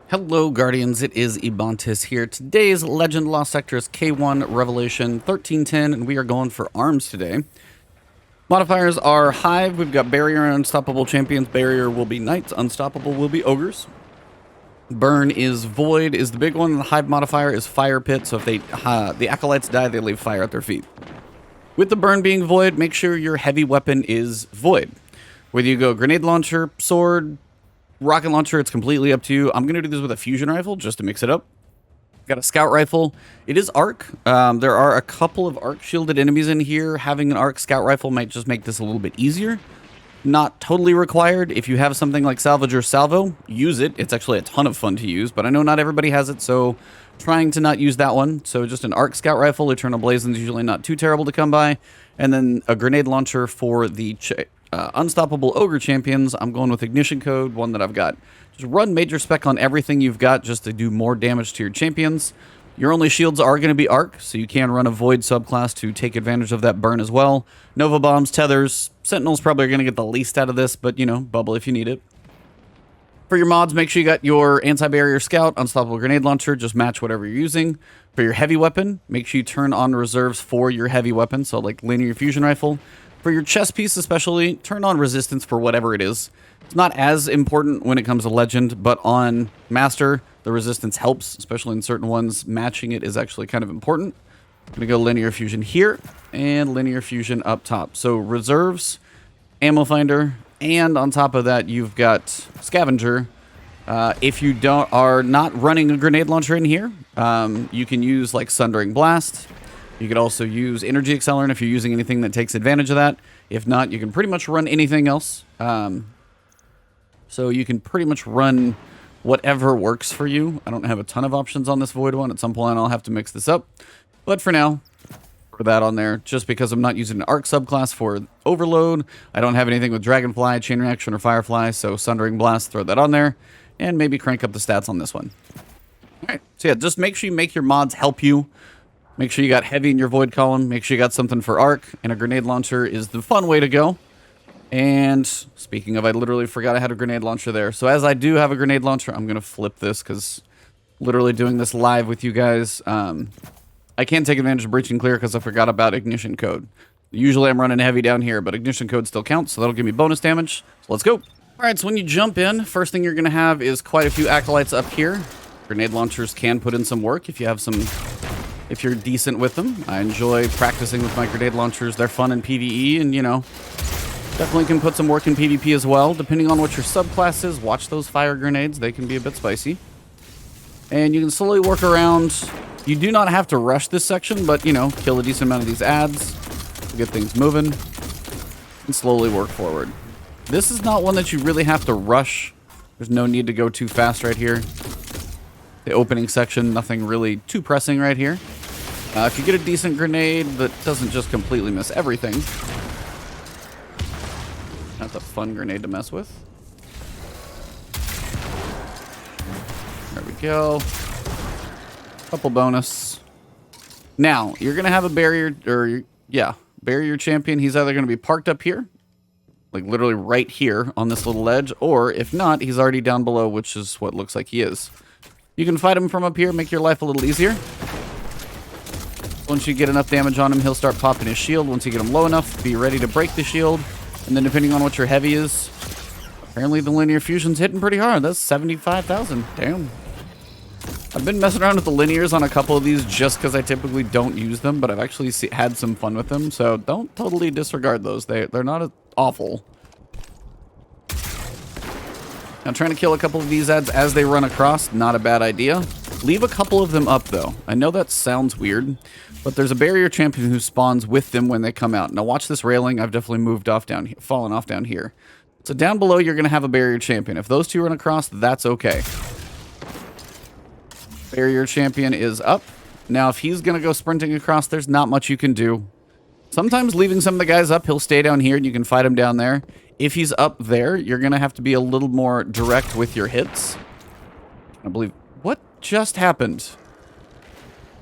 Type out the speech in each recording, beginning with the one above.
Hello Guardians, it is Ebontis here. Today's Legend Lost Sector is K1 Revelation 1310, and we are going for arms today. Modifiers are Hive, we've got Barrier and Unstoppable Champions. Barrier will be Knights, Unstoppable will be Ogres. Burn is Void is the big one, the Hive modifier is Fire Pit, so if the Acolytes die, they leave fire at their feet. With the Burn being Void, make sure your heavy weapon is Void. Whether you go Grenade Launcher, Sword, Rocket Launcher, it's completely up to you. I'm going to do this with a Fusion Rifle just to mix it up. Got a Scout Rifle. It is Arc. There are a couple of Arc shielded enemies in here. Having an Arc Scout Rifle might just make this a little bit easier. Not totally required. If you have something like Salvage or Salvo, use it. It's actually a ton of fun to use, but I know not everybody has it, so trying to not use that one. So just an Arc Scout Rifle. Eternal Blazon's usually not too terrible to come by. And then a Grenade Launcher for the Unstoppable Ogre Champions. I'm going with Ignition Code, one that I've got. Just run Major Spec on everything you've got just to do more damage to your champions. Your only shields are going to be Arc, so you can run a Void subclass to take advantage of that burn as well. Nova Bombs, Tethers, Sentinels probably are going to get the least out of this, but, you know, bubble if you need it. For your mods, make sure you got your Anti-Barrier Scout, Unstoppable Grenade Launcher, just match whatever you're using. For your heavy weapon, make sure you turn on reserves for your heavy weapon, so like Linear Fusion Rifle. For your chest piece especially, turn on resistance for whatever it is. It's not as important when it comes to Legend, but on Master, the resistance helps, especially in certain ones. Matching it is actually kind of important. I'm going to go Linear Fusion here, and Linear Fusion up top. So reserves, Ammo Finder, and on top of that, you've got Scavenger. If you are not running a Grenade Launcher in here, you can use like Sundering Blast. You could also use Energy Accelerant if you're using anything that takes advantage of that. If not, you can pretty much run anything else. So you can pretty much run whatever works for you. I don't have a ton of options on this Void one. At some point, I'll have to mix this up. But for now, put that on there. Just because I'm not using an Arc subclass for Overload, I don't have anything with Dragonfly, Chain Reaction, or Firefly, so Sundering Blast, throw that on there. And maybe crank up the stats on this one. Alright, so yeah, just make sure you make your mods help you. Make sure you got heavy in your Void column. Make sure you got something for Arc. And a Grenade Launcher is the fun way to go. And speaking of, I literally forgot I had a Grenade Launcher there. So as I do have a Grenade Launcher, I'm going to flip this because literally doing this live with you guys, I can't take advantage of Breach and Clear because I forgot about Ignition Code. Usually I'm running heavy down here, but Ignition Code still counts, so that'll give me bonus damage. So let's go. All right, so when you jump in, first thing you're going to have is quite a few Acolytes up here. Grenade Launchers can put in some work if you have some... If you're decent with them. I enjoy practicing with my Grenade Launchers. They're fun in PvE, and, you know, definitely can put some work in PvP as well. Depending on what your subclass is, watch those fire grenades. They can be a bit spicy. And you can slowly work around. You do not have to rush this section, but, you know, kill a decent amount of these ads, get things moving, and slowly work forward. This is not one that you really have to rush. There's no need to go too fast right here. The opening section, nothing really too pressing right here. If you get a decent grenade that doesn't just completely miss everything. That's a fun grenade to mess with. There we go. Couple bonus. Now, you're going to have a barrier, or yeah, barrier champion. He's either going to be parked up here, like literally right here on this little ledge, or if not, he's already down below, which is what looks like he is. You can fight him from up here, make your life a little easier. Once you get enough damage on him, he'll start popping his shield. Once you get him low enough, be ready to break the shield. And then depending on what your heavy is, apparently the Linear Fusion's hitting pretty hard. That's 75,000. Damn. I've been messing around with the Linears on a couple of these just because I typically don't use them, but I've actually had some fun with them. So don't totally disregard those. They're not awful. Now, trying to kill a couple of these ads as they run across, not a bad idea. Leave a couple of them up, though. I know that sounds weird, but there's a barrier champion who spawns with them when they come out. Now, watch this railing. I've definitely moved off down here, fallen off down here. So down below, you're going to have a barrier champion. If those two run across, that's okay. Barrier champion is up. Now, if he's going to go sprinting across, there's not much you can do. Sometimes leaving some of the guys up, he'll stay down here and you can fight him down there. If he's up there, you're going to have to be a little more direct with your hits. I believe... What just happened?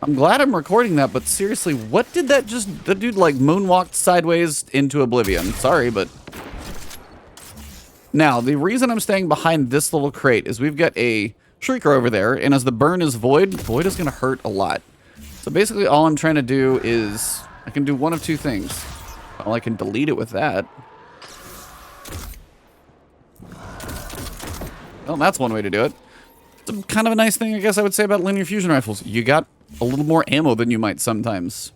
I'm glad I'm recording that, but seriously, what did that just... The dude, like, moonwalked sideways into oblivion. Sorry, but... Now, the reason I'm staying behind this little crate is we've got a Shrieker over there, and as the burn is Void, Void is going to hurt a lot. So basically all I'm trying to do is, I can do one of two things. Well, I can delete it with that. Well, that's one way to do it. It's kind of a nice thing, I guess I would say, about linear fusion rifles. You got a little more ammo than you might sometimes.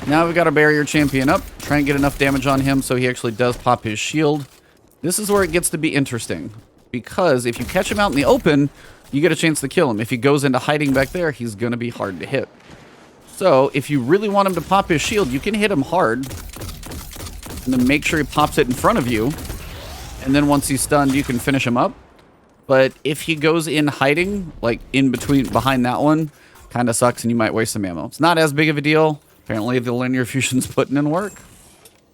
Now we've got a barrier champion up. Try and get enough damage on him so he actually does pop his shield. This is where it gets to be interesting. Because if you catch him out in the open, you get a chance to kill him. If he goes into hiding back there, he's going to be hard to hit. So if you really want him to pop his shield, you can hit him hard. And then make sure he pops it in front of you. And then once he's stunned, you can finish him up. But if he goes in hiding, like in between, behind that one, kind of sucks and you might waste some ammo. It's not as big of a deal. Apparently the linear fusion's putting in work.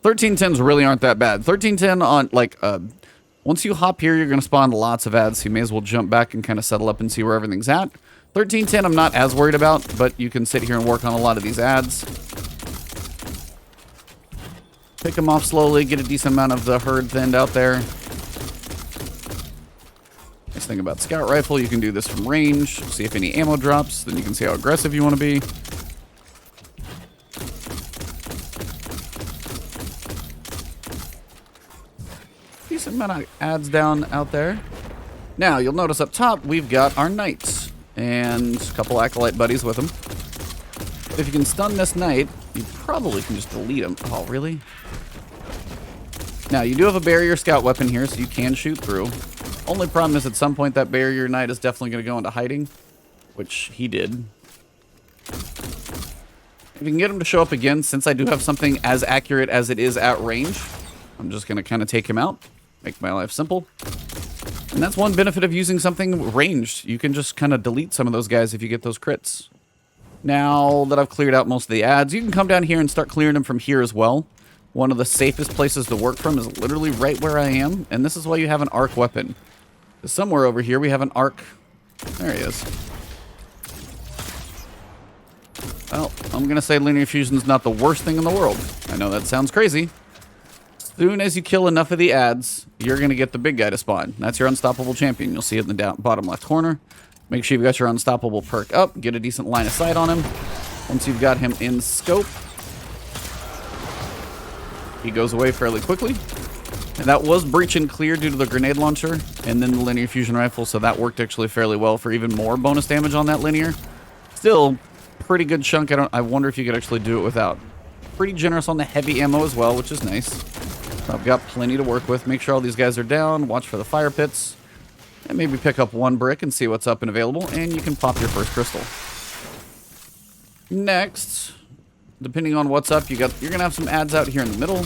1310s really aren't that bad. 1310 on, like, once you hop here, you're going to spawn lots of ads. So you may as well jump back and kind of settle up and see where everything's at. 1310 I'm not as worried about, but you can sit here and work on a lot of these ads. Pick them off slowly, get a decent amount of the herd thinned out there. Nice thing about Scout Rifle, you can do this from range, see if any ammo drops, then you can see how aggressive you want to be. Decent amount of ads down out there. Now, you'll notice up top, we've got our Knights, and a couple Acolyte buddies with them. If you can stun this Knight, you probably can just delete him. Oh, really? Now, you do have a barrier scout weapon here, so you can shoot through. Only problem is at some point that barrier knight is definitely going to go into hiding, which he did. If you can get him to show up again, since I do have something as accurate as it is at range, I'm just going to kind of take him out, make my life simple. And that's one benefit of using something ranged. You can just kind of delete some of those guys if you get those crits. Now that I've cleared out most of the ads, you can come down here and start clearing them from here as well. One of the safest places to work from is literally right where I am, and this is why you have an arc weapon. Somewhere over here we have an arc. There he is. Well, I'm going to say linear fusion is not the worst thing in the world. I know that sounds crazy. As soon as you kill enough of the ads, you're going to get the big guy to spawn. That's your unstoppable champion. You'll see it in the bottom left corner. Make sure you've got your unstoppable perk up. Get a decent line of sight on him. Once you've got him in scope, he goes away fairly quickly. And that was breach and clear due to the grenade launcher and then the linear fusion rifle, so that worked actually fairly well for even more bonus damage on that linear. Still, pretty good chunk. I wonder if you could actually do it without. Pretty generous on the heavy ammo as well, which is nice. So I've got plenty to work with. Make sure all these guys are down. Watch for the fire pits. And maybe pick up one brick and see what's up and available, and you can pop your first crystal. Next, depending on what's up, you're going to have some ads out here in the middle.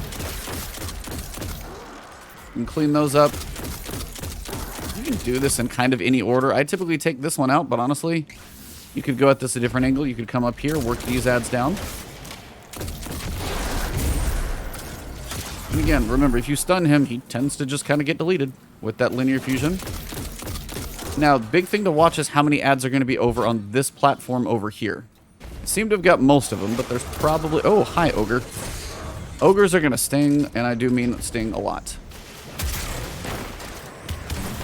You can clean those up. You can do this in kind of any order. I typically take this one out, but honestly, you could go at this a different angle. You could come up here, work these ads down. And again, remember, if you stun him, he tends to just kind of get deleted with that linear fusion. Now, the big thing to watch is how many ads are going to be over on this platform over here. I seem to have got most of them, but there's probably... Oh, hi, Ogre. Ogres are going to sting, and I do mean sting a lot.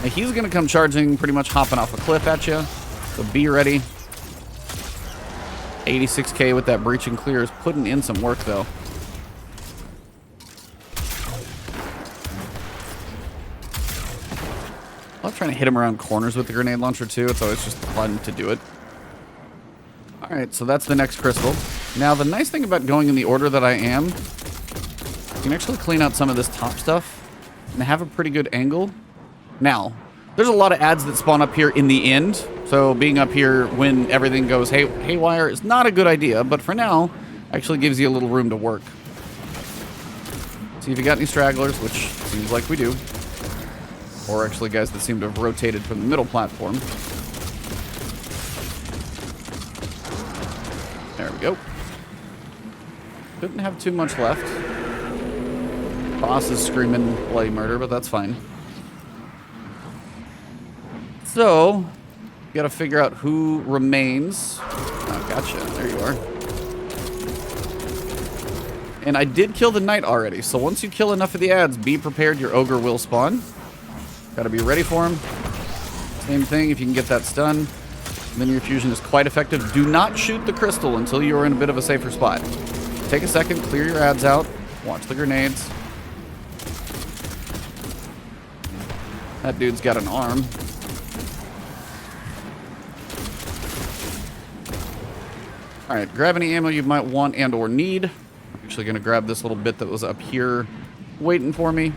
Now, he's going to come charging, pretty much hopping off a cliff at you. So be ready. 86k with that breach and clear is putting in some work, though. I love trying to hit him around corners with the grenade launcher, too. It's always just fun to do it. Alright, so that's the next crystal. Now, the nice thing about going in the order that I am, you can actually clean out some of this top stuff and have a pretty good angle. Now, there's a lot of ads that spawn up here in the end, so being up here when everything goes haywire is not a good idea, but for now, actually gives you a little room to work. See if you got any stragglers, which seems like we do. Or actually guys that seem to have rotated from the middle platform. There we go. Couldn't have too much left. Boss is screaming bloody murder, but that's fine. So, you gotta figure out who remains. Oh, gotcha. There you are. And I did kill the knight already, so once you kill enough of the ads, be prepared, your ogre will spawn. Gotta be ready for him. It's Same thing, if you can get that stun. Linear fusion is quite effective. Do not shoot the crystal until you are in a bit of a safer spot. Take a second, clear your ads out. Watch the grenades. That dude's got an arm. Alright, grab any ammo you might want and or need. I'm actually going to grab this little bit that was up here waiting for me.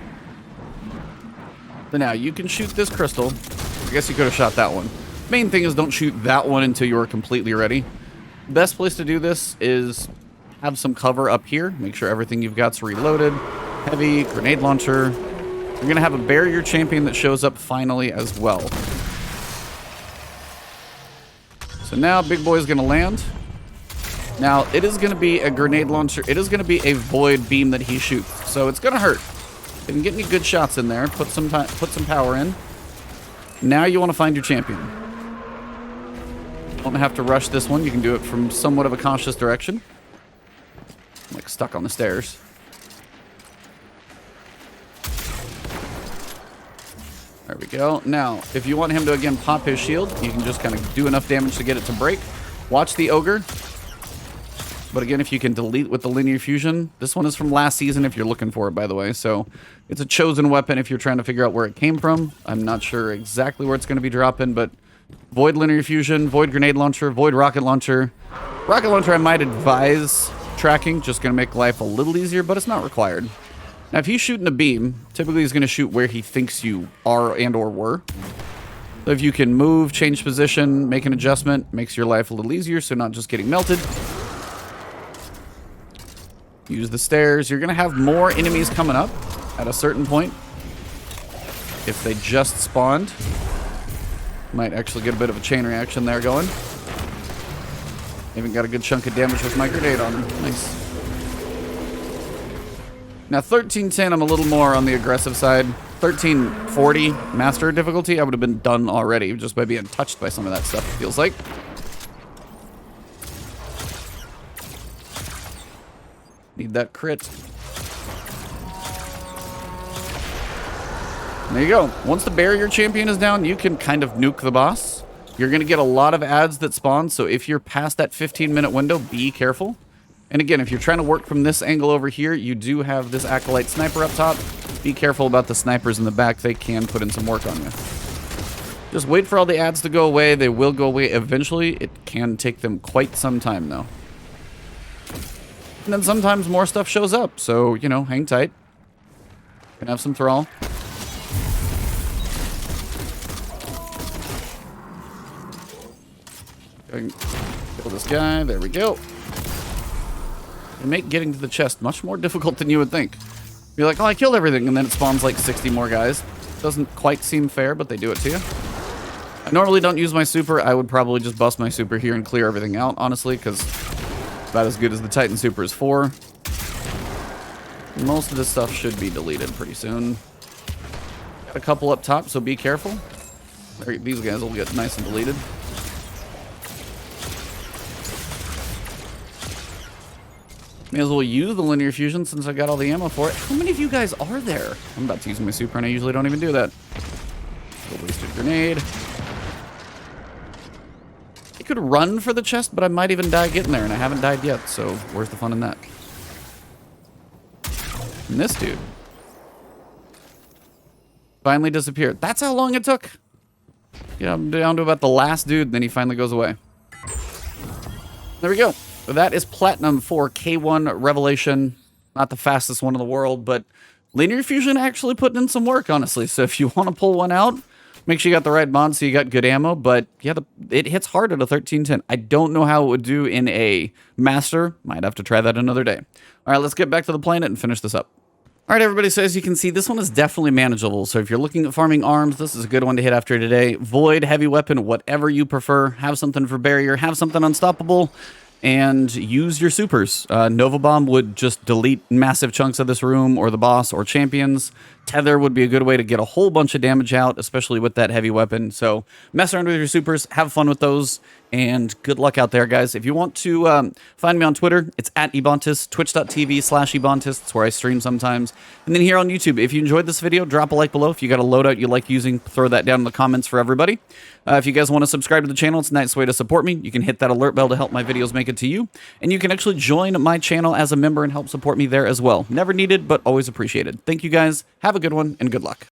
So now, you can shoot this crystal. I guess you could have shot that one. Main thing is don't shoot that one until you're completely ready. Best place to do this is have some cover up here. Make sure everything you've got's reloaded. Heavy, grenade launcher. You're going to have a barrier champion that shows up finally as well. So now, big boy's going to land. Now, it is going to be a grenade launcher. It is going to be a void beam that he shoots. So it's going to hurt. Didn't get any good shots in there. Put some power in. Now you want to find your champion. Don't have to rush this one. You can do it from somewhat of a cautious direction. I'm like stuck on the stairs. There we go. Now, if you want him to again pop his shield, you can just kind of do enough damage to get it to break. Watch the ogre. But again, if you can delete with the linear fusion, this one is from last season if you're looking for it, by the way. So it's a chosen weapon if you're trying to figure out where it came from. I'm not sure exactly where it's going to be dropping, but void linear fusion, void grenade launcher, void rocket launcher. Rocket launcher I might advise tracking, just going to make life a little easier, but it's not required. Now, if he's shooting a beam, typically he's going to shoot where he thinks you are and or were. So if you can move, change position, make an adjustment, makes your life a little easier, so not just getting melted. Use the stairs. You're going to have more enemies coming up at a certain point. If they just spawned. Might actually get a bit of a chain reaction there going. Even got a good chunk of damage with my grenade on him. Nice. Now 1310, I'm a little more on the aggressive side. 1340 master difficulty, I would have been done already just by being touched by some of that stuff, it feels like. Need that crit. There you go. Once the barrier champion is down, you can kind of nuke the boss. You're going to get a lot of ads that spawn, so if you're past that 15-minute window, be careful. And again, if you're trying to work from this angle over here, you do have this Acolyte sniper up top. Be careful about the snipers in the back. They can put in some work on you. Just wait for all the ads to go away. They will go away eventually. It can take them quite some time, though. And then sometimes more stuff shows up, so, you know, hang tight. Can have some thrall. Kill this guy. There we go. They make getting to the chest much more difficult than you would think. You're like, oh, I killed everything, and then it spawns like 60 more guys. Doesn't quite seem fair, but they do it to you. I normally don't use my super. I would probably just bust my super here and clear everything out, honestly, because about as good as the Titan super is for. Most of this stuff should be deleted pretty soon. Got a couple up top, so be careful. These guys will get nice and deleted. May as well use the linear fusion since I got all the ammo for it. How many of you guys are there? I'm about to use my super and I usually don't even do that. A wasted grenade. I could run for the chest, but I might even die getting there, and I haven't died yet, so where's the fun in that? And this dude finally disappeared. That's how long it took. Yeah, I'm down to about the last dude, then he finally goes away. There we go. That is Platinum for K1 Revelation. Not the fastest one in the world, but linear fusion actually putting in some work, honestly. So if you want to pull one out, make sure you got the right mod so you got good ammo. But yeah, it hits hard at a 1310. I don't know how it would do in a master. Might have to try that another day. All right, let's get back to the planet and finish this up. All right, everybody, so as you can see, this one is definitely manageable. So if you're looking at farming arms, this is a good one to hit after today. Void, heavy weapon, whatever you prefer. Have something for barrier, have something unstoppable, and use your supers. Nova Bomb would just delete massive chunks of this room or the boss or champions. Tether would be a good way to get a whole bunch of damage out, especially with that heavy weapon. So mess around with your supers, have fun with those, and good luck out there, guys. If you want to find me on Twitter, it's at Ebontis, twitch.tv/Ebontis. That's where I stream sometimes. And then here on YouTube, if you enjoyed this video, drop a like below. If you got a loadout you like using, throw that down in the comments for everybody. If you guys want to subscribe to the channel, it's a nice way to support me. You can hit that alert bell to help my videos make it to you. And you can actually join my channel as a member and help support me there as well. Never needed, but always appreciated. Thank you guys. Have a good one, and good luck.